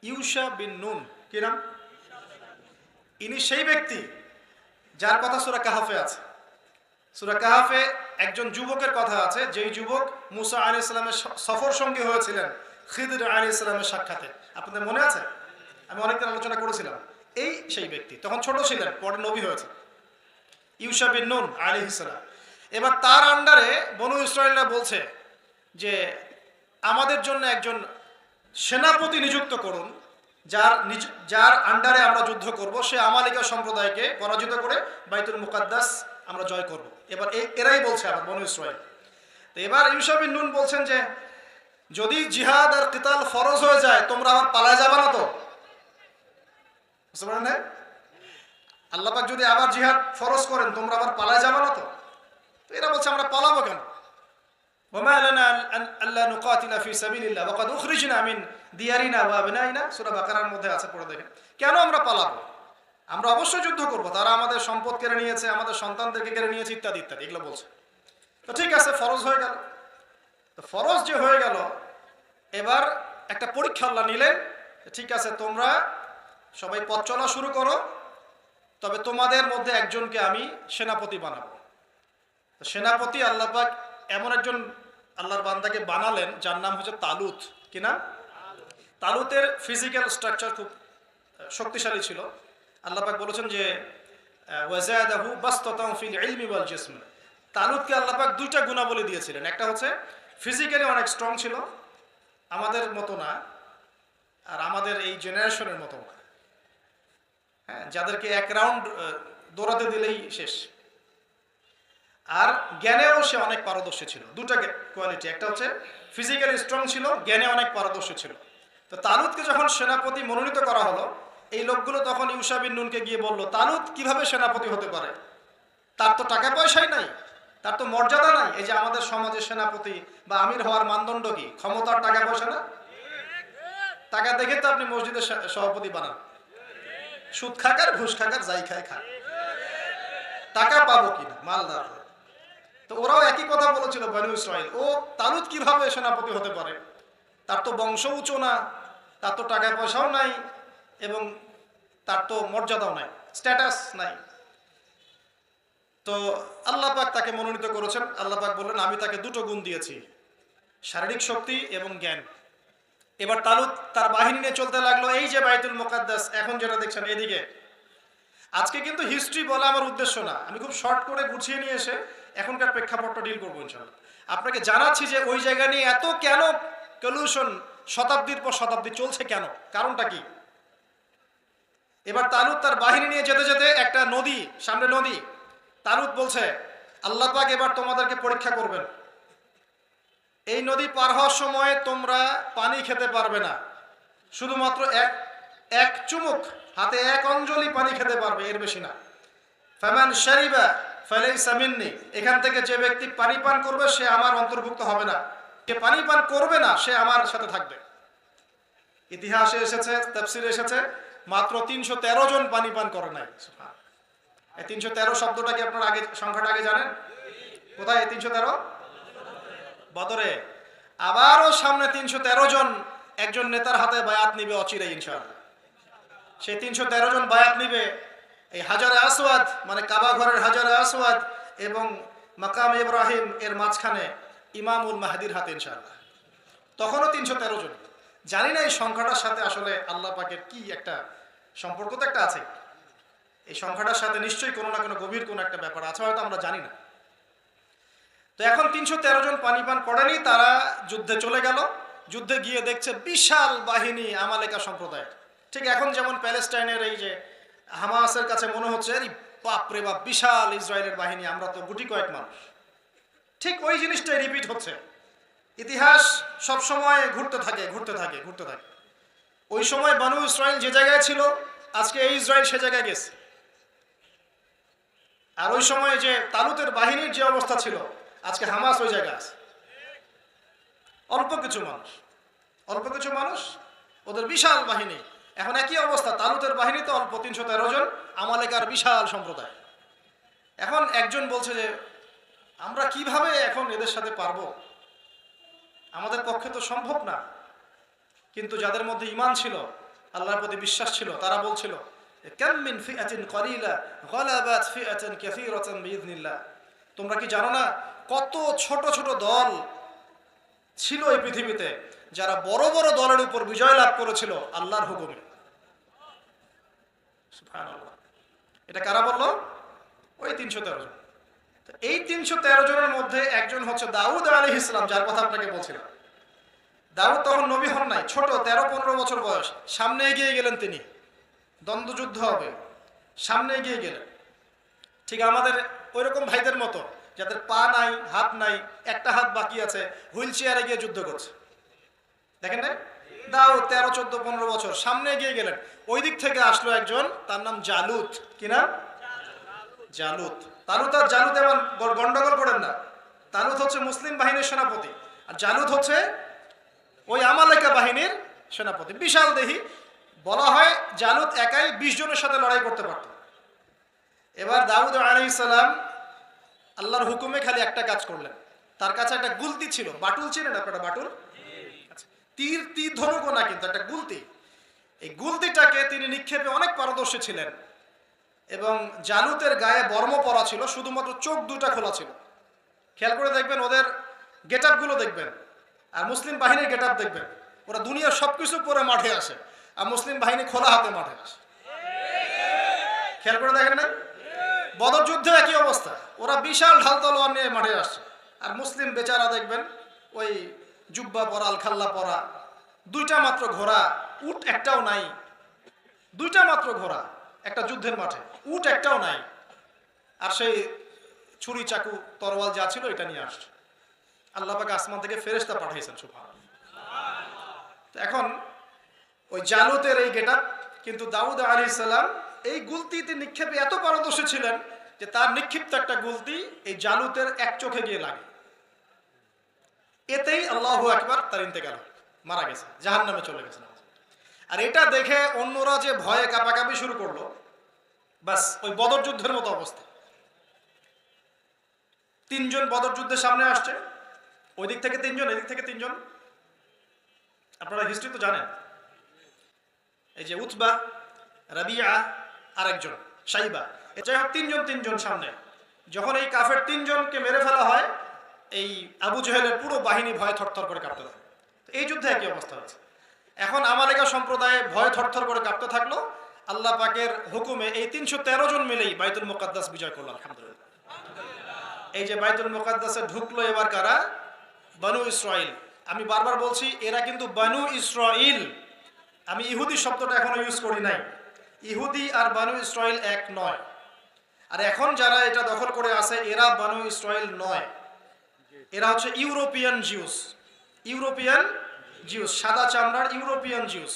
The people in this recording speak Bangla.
ইউশা বিন নুন, কি নাম? ইনি সেই ব্যক্তি যার কথা সূরা কাহাফে আছে। সূরা কাহাফে একজন যুবকের কথা আছে, যেই যুবক মুসা আলাইহিস সালামের সফর সঙ্গী হয়েছিলেন খিদর আলাইহিস সালামের সাক্ষাতে। আপনাদের মনে আছে? আমি অনেকদিন আলোচনা করেছিলাম। এই সেই ব্যক্তি তখন ছোট ছিলেন, পরে নবী হয়েছে, ইউশা বিন নুন আলাইহিস সালাম। এবার তার আন্ডারে বনু ইসরায়েলরা বলছে যে আমাদের জন্য একজন সেনাপতি নিযুক্ত করুন, যার আন্ডারে আমরা যুদ্ধ করব, সে আমালিকা সম্প্রদায়কে পরাজিত করে বাইতুল মুকাদ্দাস আমরা জয় করব। এবার এরাই বলছে আবার বনু ইসরায়েল। তো এবার ইউশা বিন নুন বলছেন যে যদি জিহাদ আর কিতাল ফরজ হয়ে যায় তোমরা আবার পালায় যাবে না তো? বুঝতে পারেন না? আল্লাহ পাক যদি আবার জিহাদ ফরজ করেন তোমরা আবার পালায় যাবে না তো? তো এরা বলছে আমরা পালাবো কেন? ওমা লানা আল্লা নুকাতিলা ফি সাবিলিল্লাহ ওয়া ক্বাদ উখরিজনা মিন দিয়ারিনা ওয়া আবনাইনা, সূরা বাকারার মধ্যে আছে, পড়ে দেখেন। কেন আমরা পালাবো? আমরা অবশ্যই যুদ্ধ করব, তারা আমাদের সম্পদ কেড়ে নিয়েছে, আমাদের সন্তানদেরকে কেড়ে নিয়েছে, ইত্যাদি ইত্যাদি, এগুলো বলছে। তো ঠিক আছে, ফরজ হয়ে গেল। তো ফরজ যে হয়ে গেল, এবার একটা পরীক্ষা আল্লাহ নিলেন। ঠিক আছে, তোমরা সবাই পথ চলা শুরু করো, তবে তোমাদের মধ্যে একজনকে আমি সেনাপতি বানাবো। সেনাপতি আল্লাহ পাক এমন একজন আল্লাহর বান্দাকে বানালেন যার নাম হচ্ছে তালুত। কি না? তালুতের ফিজিক্যাল স্ট্রাকচার খুব শক্তিশালী ছিল। আল্লাহ পাক বলেছেন যে ওয়াজাদাহু বাসতাতান ফিল ইলমি ওয়াল জিসম। তালুতকে আল্লাহ পাক দুইটা গুণাবলী দিয়েছিলেন। একটা হচ্ছে ফিজিক্যালি অনেক স্ট্রং ছিল, আমাদের মতো না, আর আমাদের এই জেনারেশনের মতো না, হ্যাঁ, যাদেরকে এক রাউন্ড দৌড়াতে দিলেই শেষ। আর জ্ঞানেও সে অনেক পারদর্শী ছিল। দুটা কোয়ালিটি, একটা হচ্ছে ফিজিক্যালি স্ট্রং ছিল, জ্ঞানে অনেক পারদর্শী ছিল। তো তালুতকে যখন সেনাপতি মনোনীত করা হলো, এই লোকগুলো তখন ইউশা বিন নুনকে গিয়ে বলল, তালুত কিভাবে সেনাপতি হতে পারে? তার তো টাকা পয়সাই নাই, তার তো মর্যাদা নাই। এই যে আমাদের সমাজের সেনাপতি বা আমির হওয়ার মানদণ্ড কি? ক্ষমতার, টাকা পয়সা না? টাকা দেখে তো আপনি মসজিদের সভাপতি বানান। সুদ খাকার, ঘুষ খাকার, যাই খায় খাক, টাকা পাবো কিনা, মালদার। তো ওরাও একই কথা বলেছিল বনু ইসরাইল, ও তালুত কিভাবে সেনাপতি হতে পারে? তার তো বংশ উঁচু না, তার তো টাকা পয়সাও নাই, এবং তার তো মর্যাদাও নাই, স্ট্যাটাস নাই। তো আল্লাহ পাক তাকে মনোনীত করেছেন। আল্লাহ পাক বললেন আমি তাকে দুটো গুণ দিয়েছি, শারীরিক শক্তি এবং জ্ঞান। এবার তালুত তার বাহিনী নিয়ে চলতে লাগলো। এই যে বাইতুল মুকাদ্দাস এখন যেটা দেখছেন এদিকে, আজকে কিন্তু হিস্ট্রি বলা আমার উদ্দেশ্য না, আমি খুব শর্ট করে গুছিয়ে নিয়ে এসে এখনকার প্রেক্ষাপটটা ডিল করবো ইনশাআল্লাহ। আপনাকে জানাচ্ছি যে ওই জায়গা নিয়ে এত কেন কলিউশন শতাব্দীর পর শতাব্দী চলছে, কেন, কারণটা কি? এবার তালুত তার বাহিনী নিয়ে যেতে যেতে একটা নদী, সামনে নদী, তালুত বলছে আল্লাহ পাক এবার তোমাদেরকে পরীক্ষা করবেন। এই নদী পার হওয়ার সময় তোমরা পানি খেতে পারবে না, শুধুমাত্র এক চুমুক, হাতে এক অঞ্জলি পানি খেতে পারবে, এর বেশি না। ফামান শারিবা ফালাইসা মিন্নি, এখান থেকে যে ব্যক্তি পানি পান করবে সে আমার অন্তর্ভুক্ত হবে না, যে পানি পান করবে না সে আমার সাথে থাকবে। ইতিহাসে এসেছে, তাফসিরে এসেছে, মাত্র 313 জন পানি পান করে নাই। এই 313 শব্দটা কি আপনারা আগে, সংখ্যাটা আগে জানেন? কোথায় 313? বদরে। আবারও সামনে 313 জন একজন নেতার হাতে বায়াত নিবে অচিরেই ইনশাআল্লাহ। সেই 313 জন বায়াত নিবে এই হাজারে আসওয়াদ, মানে কাবা ঘরের হাজারে আসওয়াদ এবং মাকাম ইব্রাহিম এর মাঝখানে ইমামুল মাহদির হাতে ইনশাআল্লাহ। তখনও 313 জন। জানি না এই সংখ্যাটার সাথে আসলে আল্লাহ পাকের কি একটা সম্পর্ক তো একটা আছে। এই সংখ্যাটার সাথে নিশ্চয়ই কোনো না কোনো গভীর কোনো একটা ব্যাপার আছে, হয়তো আমরা জানি না। তো এখন 313 জন পানি পান করেনি, তারা যুদ্ধে চলে গেল। যুদ্ধে গিয়ে দেখছে বিশাল বাহিনী আমালেকা সম্প্রদায়ের। ঠিক এখন যেমন প্যালেস্টাইনের এই যে হামাসের কাছে মনে হচ্ছে আরে বাপ রে বাপ, বিশাল ইসরায়েলের বাহিনী, আমরা তো গুটি কয়েক মানুষ। ঠিক ওই জিনিসটাই রিপিট হচ্ছে। ইতিহাস সব সময় ঘুরতে থাকে ঘুরতে থাকে ঘুরতে থাকে। ওই সময় বনু ইসরায়েল যে জায়গায় ছিল, আজকে এই ইসরায়েল সে জায়গায় গেছে। আর ওই সময় যে তালুতের বাহিনীর যে অবস্থা ছিল, আজকে হামাস ওই জায়গায় আছে। অল্প কিছু মানুষ, অল্প কিছু মানুষ, ওদের বিশাল বাহিনী। এখন একই অবস্থা, তালুতের বাহিনী তো অল্প, 313 জন, আমালেকার বিশাল সম্প্রদায়। এখন একজন বলছে যে আমরা কিভাবে এখন এদের সাথে পারবো, আমাদের পক্ষে তো সম্ভব না। কিন্তু যাদের মধ্যে ঈমান ছিল আল্লাহর প্রতি বিশ্বাস ছিল, তারা বলছিল কাম মিন ফিআতিন কলিলা গালাবাত ফিআতান কাসীরাতান বিইذনিল্লাহ। তোমরা কি জানো না কত ছোট ছোট দল ছিল এই পৃথিবীতে যারা বড় বড় দলের উপর বিজয় লাভ করেছিল আল্লাহর হুকুমে। সুবহানাল্লাহ। এটা কারা বলল? ওই 313 জন। তো এই 313 জনের মধ্যে একজন হচ্ছে দাউদ আলাইহিস সালাম, যার কথা আপনাকে বলছিলাম। দাউদ তখন নবী হন নাই, ছোট 13-15 বছর বয়স। সামনে এগিয়ে গেলেন তিনি, দ্বন্দ্বযুদ্ধ হবে, সামনে এগিয়ে গেলেন। ঠিক আমাদের ওইরকম ভাইদের মতো যাদের পা নাই, হাত নাই, একটা হাত বাকি আছে, হুইল চেয়ারে গিয়ে যুদ্ধ করছে। দেখেন না, দাউদ 13, 14, 15 বছর সামনে এগিয়ে গেলেন। ওই দিক থেকে আসলো একজন, তার নাম জালুত। কি নাম? জালুত। তালুত আর জালুত এমন গন্ডগোল করেন না। তালুত হচ্ছে মুসলিম বাহিনীর সেনাপতি, আর জালুত হচ্ছে ওই আমালেকা বাহিনীর সেনাপতি, বিশাল দেহি। বলা হয় জালুত একাই 20 জনের সাথে লড়াই করতে পারত। এবার দাউদ আলাইহিস সালাম আল্লাহর হুকুমে খালি একটা কাজ করলেন। তার কাছে একটা গুলতি ছিল, বাটুল ছিলেন আপনারা? বাটুল, তীর ধনুক না, কিন্তু একটা গুলতি। এই গুলতিটাকে তিনি নিক্ষেপে অনেক পারদর্শী ছিলেন। এবং জালুতের গায়ে বর্ম পরা ছিল, শুধুমাত্র চোখ দুটা খোলা ছিল। খেয়াল করে দেখবেন ওদের গেট আপগুলো দেখবেন, আর মুসলিম বাহিনীর গেট আপ দেখবেন। ওরা দুনিয়ার সবকিছু পরে মাঠে আসে, আর মুসলিম বাহিনী খোলা হাতে মাঠে আসে। খেয়াল করে দেখেন না? বদর যুদ্ধে একই অবস্থা, ওরা বিশাল ঢাল তলোয়ার নিয়ে মাঠে আসছে, আর মুসলিম বেচারা দেখবেন ওই জুব্বা পরা, আলখাল্লা পরা, 2টা মাত্র ঘোড়া, উট একটাও নাই। 2টা মাত্র ঘোড়া একটা যুদ্ধের মাঠে, উট একটাও নাই। আর সেই ছুরি, চাকু, তরোয়াল যা ছিল এটা নিয়ে আসছে। আল্লাহ পাক আসমান থেকে ফেরেশতা পাঠিয়েছেন। সুবহানাল্লাহ। তো এখন ওই জালুতের এই গেটআপ, কিন্তু দাউদ আলাইহিস সালাম এই গুলতিতে নিক্ষেপে এত পারদর্শী ছিলেন যে তার নিক্ষিপ্ত একটা গুলতি এই জালুতের এক চোখে গিয়ে লাগে। এতেই আল্লাহু আকবার, তার ইন্তেকাল, মারা গেছে, জাহান্নামে চলে গেছে। আর এটা দেখে অন্যরা যে ভয়ে কাঁপাকাঁপি শুরু করলো, বাস ওই বদর যুদ্ধের মতো অবস্থা। 3 জন বদর যুদ্ধের সামনে আসছে, ওই দিক থেকে 3 জন, এদিক থেকে 3 জন। আপনারা হিস্ট্রি তো জানেন। এই যে উতবা, রাবিয়া, আরেকজন সাইবা, যাই হোক 3 জন সামনে। যখন এই কাফের 3 জনকে মেরে ফেলা হয়, এই আবু জেহেলের পুরো বাহিনী ভয়ে থরথর করে কাঁপতে থাকে। এই যুদ্ধে একই অবস্থা হচ্ছে। এখন আমালেকা সম্প্রদায়ে ভয় থরথর করে কাঁপতে থাকলো। আল্লাহ পাকের হুকুমে এই 313 জন মিলেই বাইতুল মুকাদ্দাস বিজয় করলো। আলহামদুলিল্লাহ। এই যে বাইতুল মুকাদ্দাসে ঢুকলো এবার কারা? বানু ইসরাইল। আমি বারবার বলছি এরা কিন্তু বানু ইসরাইল, আমি ইহুদি শব্দটা এখনো ইউজ করি নাই। ইহুদি আর বানু ইসরাইল এক নয়। আর এখন যারা এটা দখল করে আছে এরা বানু ইসরাইল নয়, এরা হচ্ছে ইউরোপিয়ান জিউস। ইউরোপিয়ান জিউস, সাদা চামড়ার ইউরোপিয়ান জিউস।